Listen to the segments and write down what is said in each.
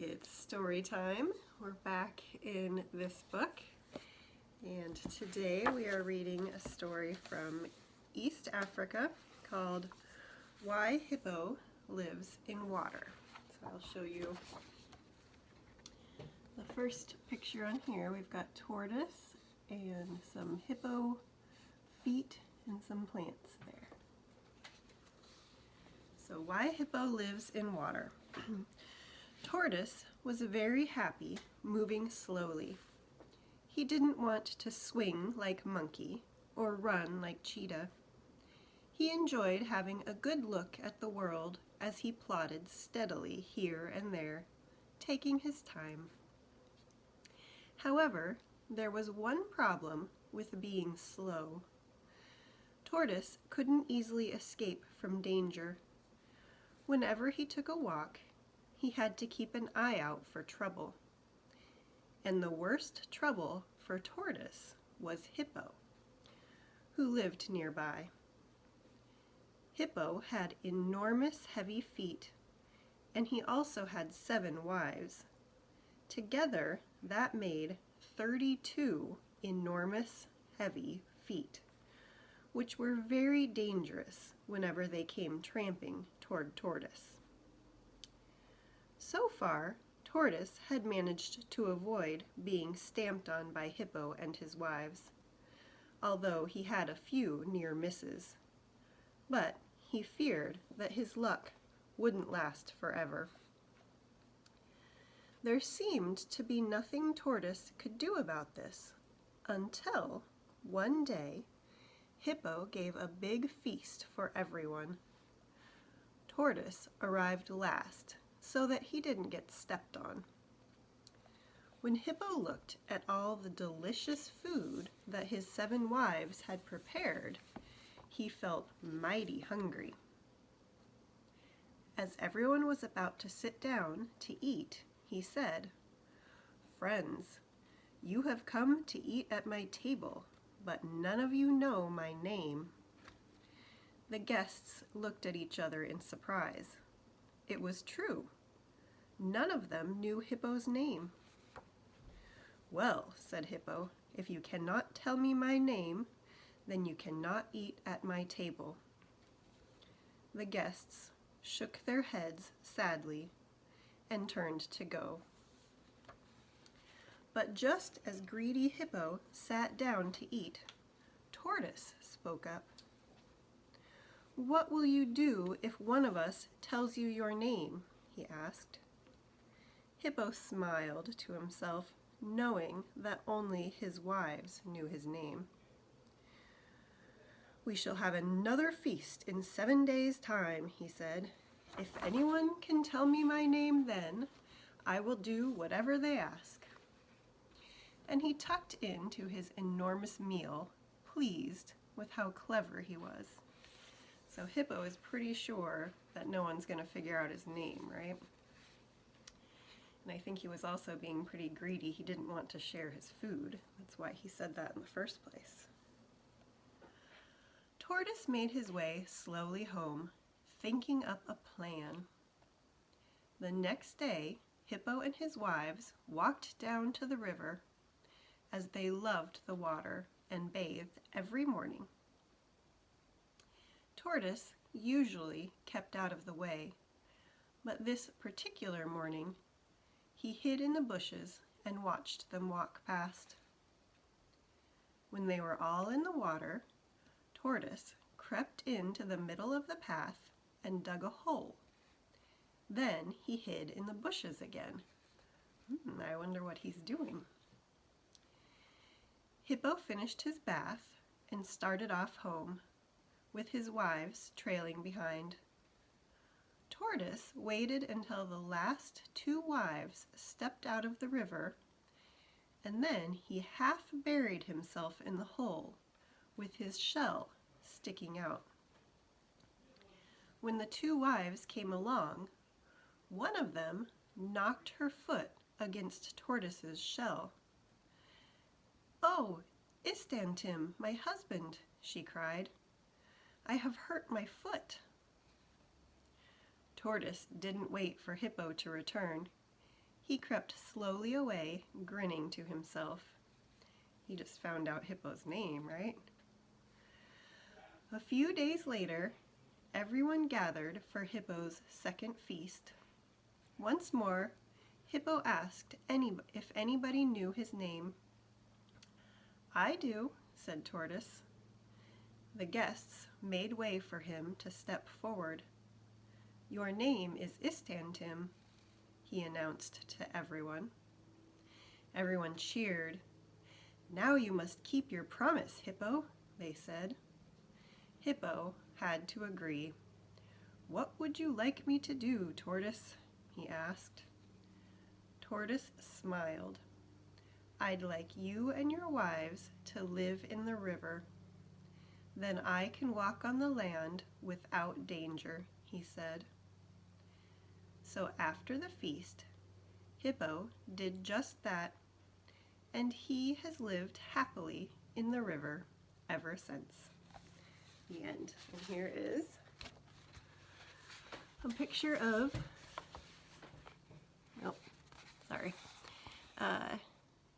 It's story time. We're back in this book, and today we are reading a story from East Africa called Why Hippo Lives in Water. So I'll show you the first picture on here. We've got tortoise and some hippo feet and some plants there. So why hippo lives in water. Tortoise was very happy, moving slowly. He didn't want to swing like monkey or run like cheetah. He enjoyed having a good look at the world as he plodded steadily here and there, taking his time. However, there was one problem with being slow. Tortoise couldn't easily escape from danger. Whenever he took a walk, he had to keep an eye out for trouble. And the worst trouble for Tortoise was Hippo, who lived nearby. Hippo had enormous heavy feet, and he also had 7 wives. Together, that made 32 enormous heavy feet, which were very dangerous whenever they came tramping toward Tortoise. So far, Tortoise had managed to avoid being stamped on by Hippo and his wives, although he had a few near misses. But he feared that his luck wouldn't last forever. There seemed to be nothing Tortoise could do about this, until one day Hippo gave a big feast for everyone. Tortoise arrived last, so that he didn't get stepped on. When Hippo looked at all the delicious food that his 7 wives had prepared, he felt mighty hungry. As everyone was about to sit down to eat, he said, "Friends, you have come to eat at my table, but none of you know my name." The guests looked at each other in surprise. It was true. None of them knew Hippo's name. "Well," said Hippo, "if you cannot tell me my name, then you cannot eat at my table." The guests shook their heads sadly and turned to go. But just as greedy Hippo sat down to eat, Tortoise spoke up. "What will you do if one of us tells you your name?" he asked. Hippo smiled to himself, knowing that only his wives knew his name. "We shall have another feast in 7 days' time," he said. "If anyone can tell me my name then, I will do whatever they ask." And he tucked into his enormous meal, pleased with how clever he was. So Hippo is pretty sure that no one's going to figure out his name, right? And I think he was also being pretty greedy. He didn't want to share his food. That's why he said that in the first place. Tortoise made his way slowly home, thinking up a plan. The next day, Hippo and his wives walked down to the river, as they loved the water and bathed every morning. Tortoise usually kept out of the way, but this particular morning, he hid in the bushes and watched them walk past. When they were all in the water, Tortoise crept into the middle of the path and dug a hole. Then he hid in the bushes again. I wonder what he's doing. Hippo finished his bath and started off home, with his wives trailing behind. Tortoise waited until the last 2 wives stepped out of the river, and then he half buried himself in the hole, with his shell sticking out. When the 2 wives came along, one of them knocked her foot against Tortoise's shell. "Oh, Istantim, my husband," she cried. "I have hurt my foot." Tortoise didn't wait for Hippo to return. He crept slowly away, grinning to himself. He just found out Hippo's name, right? A few days later, everyone gathered for Hippo's second feast. Once more, Hippo asked if anybody knew his name. "I do," said Tortoise. The guests made way for him to step forward. "Your name is Istantim," he announced to everyone. Everyone cheered. "Now you must keep your promise, Hippo," they said. Hippo had to agree. "What would you like me to do, Tortoise?" he asked. Tortoise smiled. "I'd like you and your wives to live in the river. Then I can walk on the land without danger," he said. So after the feast, Hippo did just that, and he has lived happily in the river ever since. The end. And here is a picture of,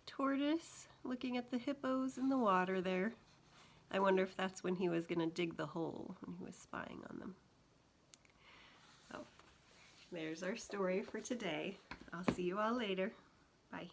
Tortoise looking at the hippos in the water there. I wonder if that's when he was going to dig the hole, when he was spying on them. So, there's our story for today. I'll see you all later. Bye.